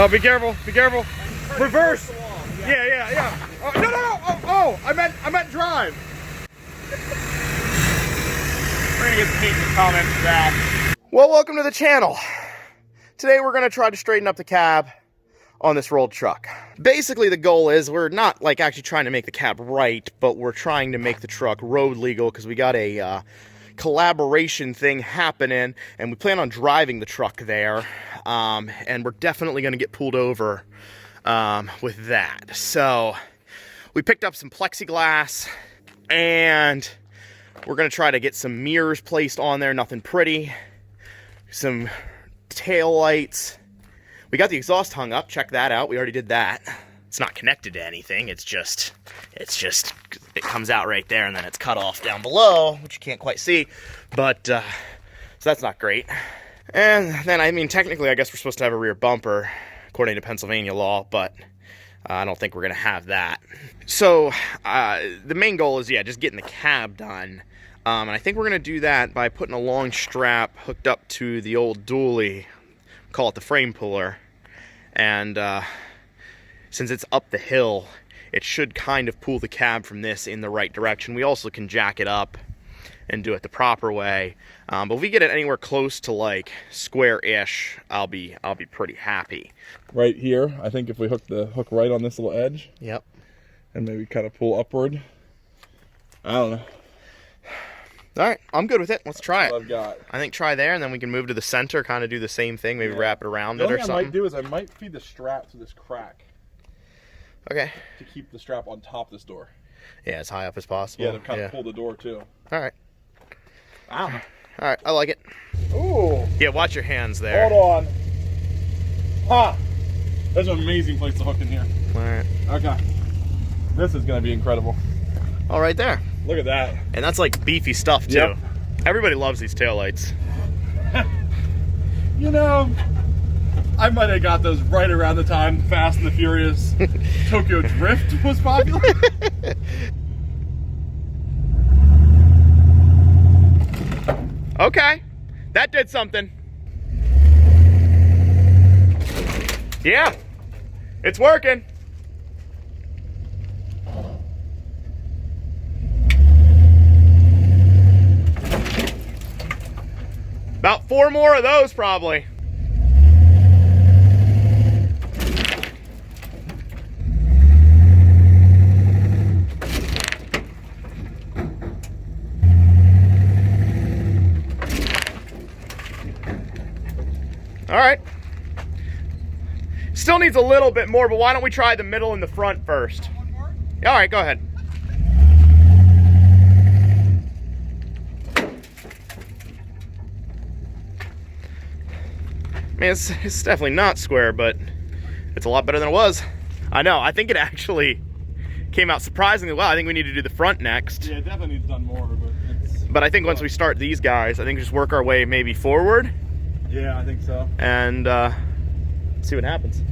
Oh, be careful, be careful. Reverse. Yeah. Oh, no. Oh, I meant drive. We're gonna get some hate in the comments for that. Well, welcome to the channel. Today we're gonna try to straighten up the cab on this rolled truck. Basically the goal is we're not like actually trying to make the cab right, but we're trying to make the truck road legal because we got a collaboration thing happening and we plan on driving the truck there. And we're definitely gonna get pulled over with that. So we picked up some plexiglass and we're gonna try to get some mirrors placed on there, nothing pretty. Some tail lights. We got the exhaust hung up, check that out. We already did that. It's not connected to anything. It comes out right there and then it's cut off down below, which you can't quite see. But, so that's not great. And then, I mean, technically, I guess we're supposed to have a rear bumper, according to Pennsylvania law, but I don't think we're gonna have that. So, the main goal is, yeah, just getting the cab done. And I think we're gonna do that by putting a long strap hooked up to the old dually, call it the frame puller, and since it's up the hill, it should kind of pull the cab from this in the right direction. We also can jack it up and do it the proper way, but if we get it anywhere close to like square-ish, I'll be pretty happy. Right here, I think if we hook the hook right on this little edge, yep, and maybe kind of pull upward. I don't know. All right, I'm good with it. Let's try it. I've got. I think try there, and then we can move to the center, kind of do the same thing, maybe wrap it around it or something. The only thing I might do is I might feed the strap to this crack. Okay. To keep the strap on top of this door. Yeah, as high up as possible. Yeah, to kind of pull the door too. All right. Ow. All right, I like it. Ooh. Yeah, watch your hands there. Hold on. Ha! There's an amazing place to hook in here. All right. Okay. This is going to be incredible. All right there. Look at that. And that's like beefy stuff too. Yep. Everybody loves these taillights. You know, I might have got those right around the time Fast and the Furious Tokyo Drift was popular. Okay, that did something. Yeah, it's working. About 4 more of those, probably. All right. Still needs a little bit more, but why don't we try the middle and the front first? One more? All right, go ahead. I mean, it's definitely not square, but it's a lot better than it was. I know, I think it actually came out surprisingly well. I think we need to do the front next. Yeah, it definitely needs done more, but it's... But I think once we start these guys, I think just work our way maybe forward. Yeah, I think so. And see what happens.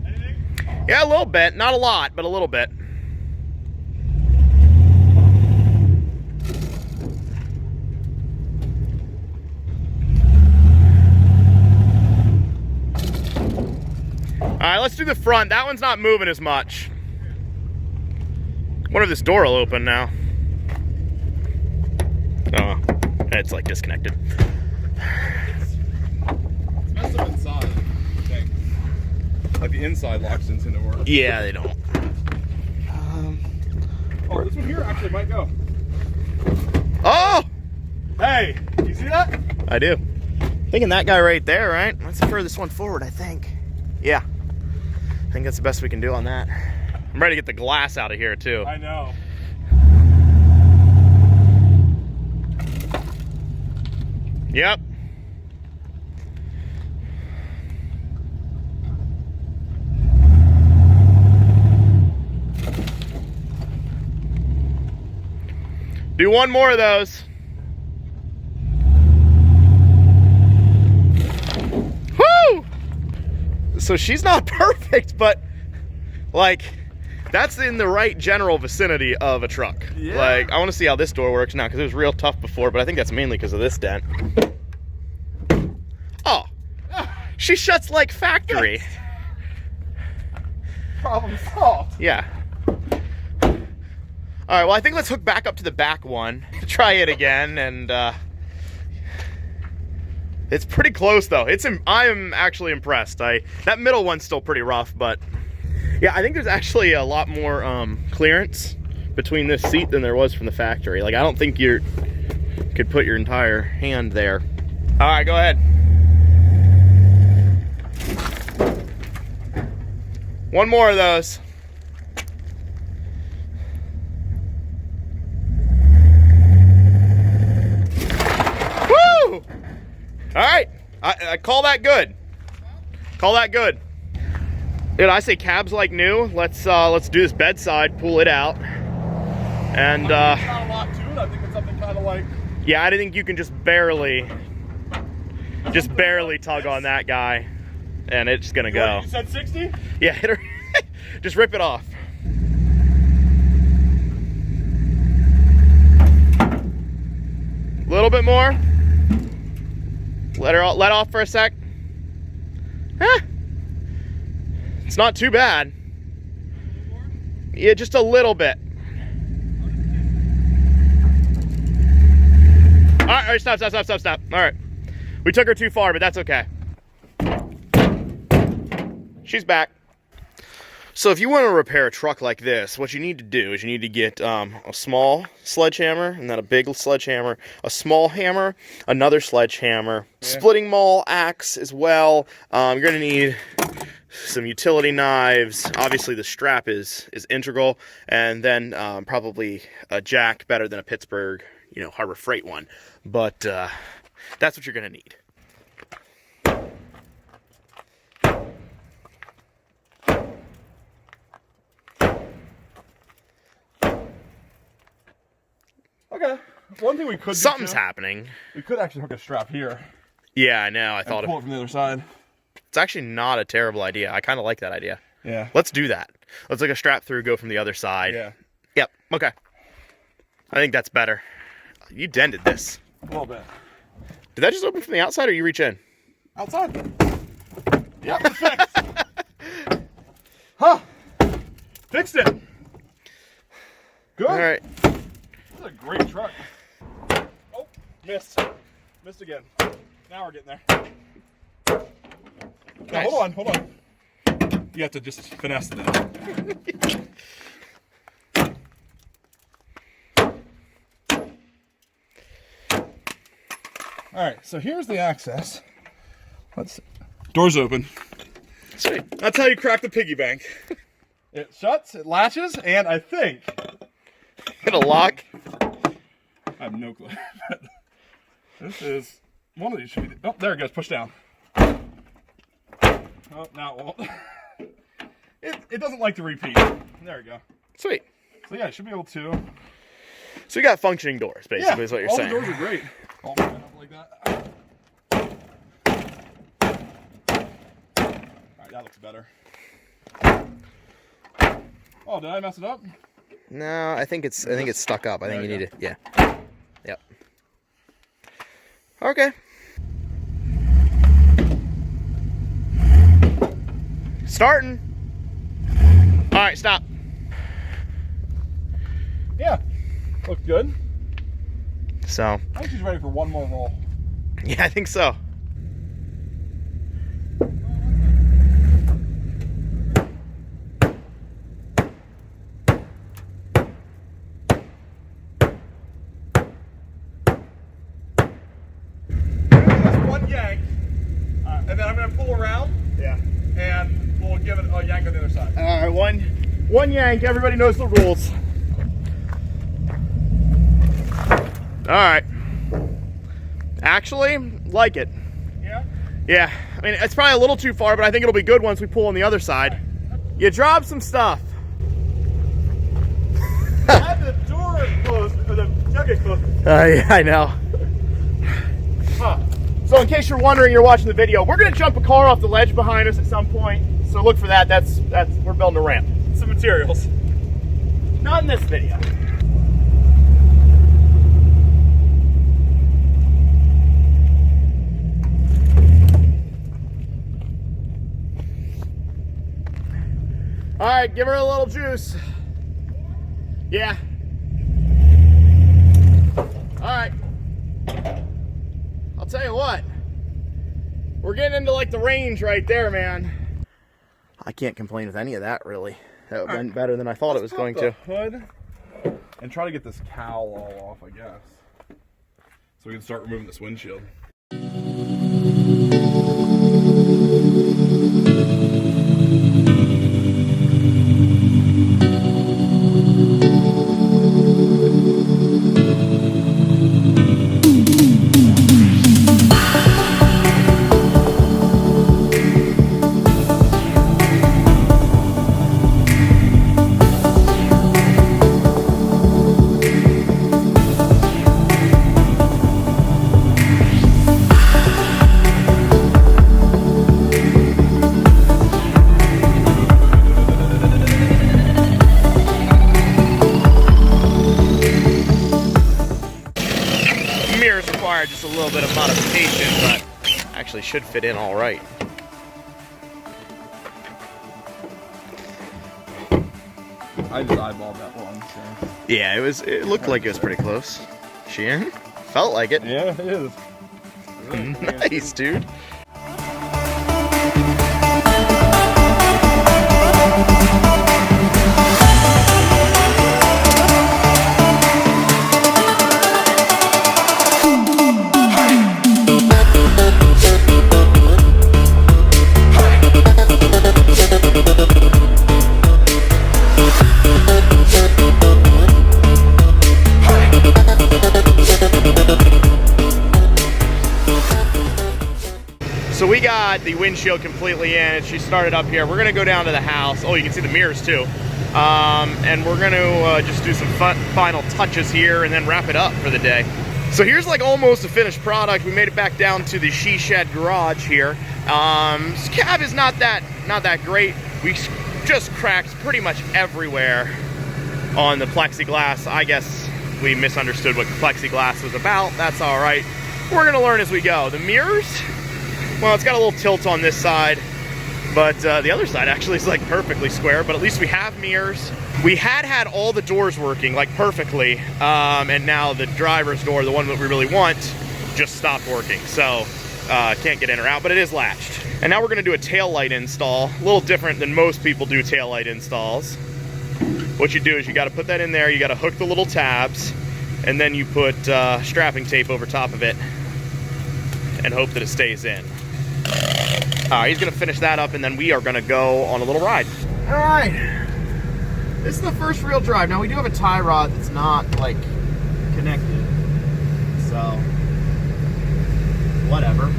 Anything? Yeah, a little bit. Not a lot, but a little bit. All right, let's do the front. That one's not moving as much. Wonder if this door will open now. Oh, it's like disconnected. It's messed up inside, I think. Like the inside locks didn't seem to work. Yeah, they don't. Oh, this one here actually might go. Oh! Hey, you see that? I do. Thinking that guy right there, right? That's the furthest one forward, I think. Yeah. I think that's the best we can do on that. I'm ready to get the glass out of here, too. I know. Yep. Do one more of those. Woo! So she's not perfect, but like That's in the right general vicinity of a truck. Yeah. Like, I want to see how this door works now, because it was real tough before, but I think that's mainly because of this dent. Oh, she shuts like factory. Problem solved. Yeah. All right, well, I think let's hook back up to the back one, try it again, and it's pretty close though. I am actually impressed. That middle one's still pretty rough, but yeah, I think there's actually a lot more clearance between this seat than there was from the factory. Like, I don't think you could put your entire hand there. All right, go ahead. One more of those. Woo! All right, I call that good. Call that good. Dude, I say cab's like new. Let's do this bedside, pull it out, and not a lot to it. I think it's something kind of like. Yeah, I think you can just barely tug on that guy, and it's gonna go. You said 60? Yeah, hit her. Just rip it off. A little bit more. Let off for a sec. Huh. It's not too bad. Yeah, just a little bit. All right, stop. All right. We took her too far, but that's okay. She's back. So if you want to repair a truck like this, what you need to do is you need to get a small sledgehammer, and then a big sledgehammer, a small hammer, another sledgehammer, splitting maul axe as well. You're going to need some utility knives. Obviously the strap is integral, and then probably a jack, better than a Pittsburgh, Harbor Freight one. But that's what you're going to need. Okay. One thing we could do Something's happening. We could actually hook a strap here. Yeah, I know. I thought pull it from the other side. It's actually not a terrible idea. I kind of like that idea. Yeah. Let's do that. Let's hook a strap through, go from the other side. Yeah. Yep. Okay. I think that's better. You dented this. A little bit. Did that just open from the outside, or you reach in? Outside. Yep. It's fixed. Huh. Fixed it. Good. All right. This is a great truck. Oh, missed. Missed again. Now we're getting there. Now, Nice. hold on. You have to just finesse that. All right, so here's the access. Let's see. Doors open. Sweet. That's how you crack the piggy bank. It shuts, it latches, and I think... It'll lock. I have no clue. This is... One of these should be... Oh, there it goes. Push down. Oh, now it won't. It doesn't like to repeat. There we go. Sweet. So yeah, it should be able to... So you got functioning doors, basically, is what you're all saying. the doors are great. All line up like that. Alright, that looks better. Oh, did I mess it up? No, I think it's stuck up. I think you need it. Yeah. Yep. Okay. Starting. All right, stop. Yeah. Looks good. So. I think she's ready for one more roll. Yeah, I think so. One yank, and then I'm going to pull around. Yeah. And we'll give it a yank on the other side. All right, one yank. Everybody knows the rules. All right. Actually, like it. Yeah? Yeah. I mean, it's probably a little too far, but I think it'll be good once we pull on the other side. You dropped some stuff. I had the door closed, or the tailgate closed. Yeah, I know. Huh. So in case you're wondering, you're watching the video, we're gonna jump a car off the ledge behind us at some point. So look for that. That's we're building a ramp. Some materials. Not in this video. All right, give her a little juice. Yeah. All right. I'll tell you what. We're getting into like the range right there, man. I can't complain with any of that, really. That went better than I thought it was going to. Hood and try to get this cowl all off, I guess. So we can start removing this windshield. Just a little bit of modification, but actually should fit in all right. I just eyeballed that one. So. Yeah, it looked like it was pretty close. Sheeran? Felt like it. Yeah, it is. Nice, dude. So we got the windshield completely in and she started up here. We're gonna go down to the house. Oh, you can see the mirrors too. And we're gonna just do some final touches here and then wrap it up for the day. So here's like almost a finished product. We made it back down to the she shed garage here. This cab is not that great. We just cracked pretty much everywhere on the plexiglass. I guess we misunderstood what plexiglass was about. That's all right. We're gonna learn as we go. The mirrors, well, it's got a little tilt on this side, but the other side actually is like perfectly square, but at least we have mirrors. We had all the doors working like perfectly, and now the driver's door, the one that we really want, just stopped working. So can't get in or out, but it is latched. And now we're gonna do a taillight install, a little different than most people do taillight installs. What you do is you gotta put that in there, you gotta hook the little tabs, and then you put strapping tape over top of it and hope that it stays in. He's gonna finish that up and then we are gonna go on a little ride. All right, this is the first real drive. Now we do have a tie rod that's not like connected, so whatever.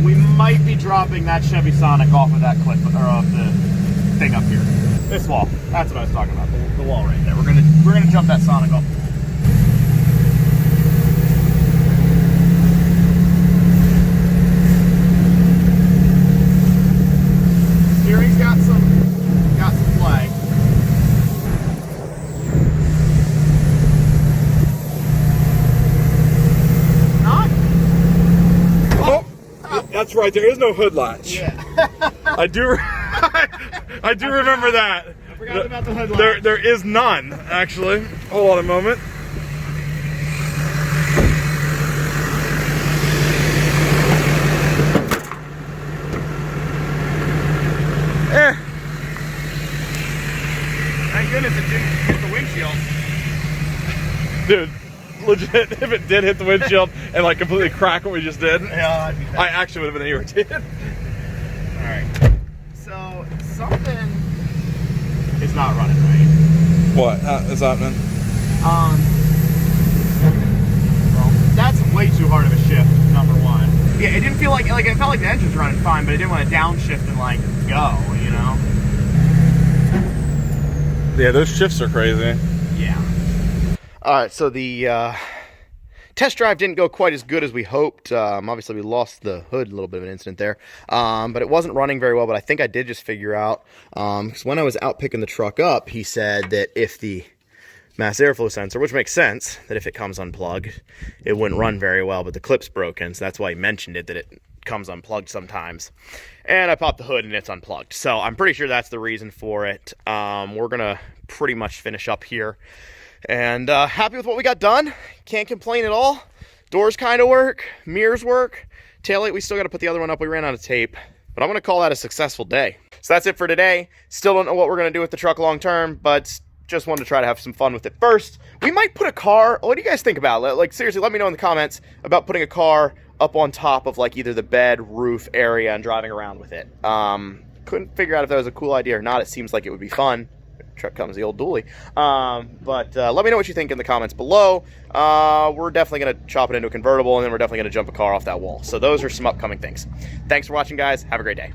We might be dropping that Chevy Sonic off of that clip, or off the thing up here. This wall, that's what I was talking about, the wall right there. We're gonna jump that Sonic off. Steering's got some play. Not? Oh, that's right. There is no hood latch. Yeah. I do remember that. I forgot about the hood latch. There is none, actually. Hold on a moment. Thank goodness it didn't hit the windshield. Dude, legit, if it did hit the windshield and like completely crack what we just did, Yeah, I'd be I actually would have been irritated. Alright. So, something is not running right. What is happening? Well, that's way too hard of a shift, number one. Yeah, it didn't feel like it felt like the engine's running fine, but it didn't want to downshift and like go, you know? Yeah, those shifts are crazy. Yeah. Alright, so the test drive didn't go quite as good as we hoped. Obviously, we lost the hood, a little bit of an incident there. But it wasn't running very well, but I think I did just figure out, because when I was out picking the truck up, he said that if the mass airflow sensor, which makes sense, that if it comes unplugged, it wouldn't run very well, but the clip's broken, so that's why he mentioned it, that it comes unplugged sometimes. And I popped the hood and it's unplugged. So I'm pretty sure that's the reason for it. We're gonna pretty much finish up here. And happy with what we got done. Can't complain at all. Doors kind of work, mirrors work. Taillight, we still got to put the other one up. We ran out of tape. But I'm going to call that a successful day. So that's it for today. Still don't know what we're going to do with the truck long term, but just wanted to try to have some fun with it first. We might put a car, what do you guys think about it? Like, seriously, let me know in the comments about putting a car up on top of like either the bed, roof area and driving around with it. Couldn't figure out if that was a cool idea or not. It seems like it would be fun. Truck comes the old dually. But let me know what you think in the comments below. We're definitely going to chop it into a convertible, and then we're definitely going to jump a car off that wall. So those are some upcoming things. Thanks for watching, guys. Have a great day.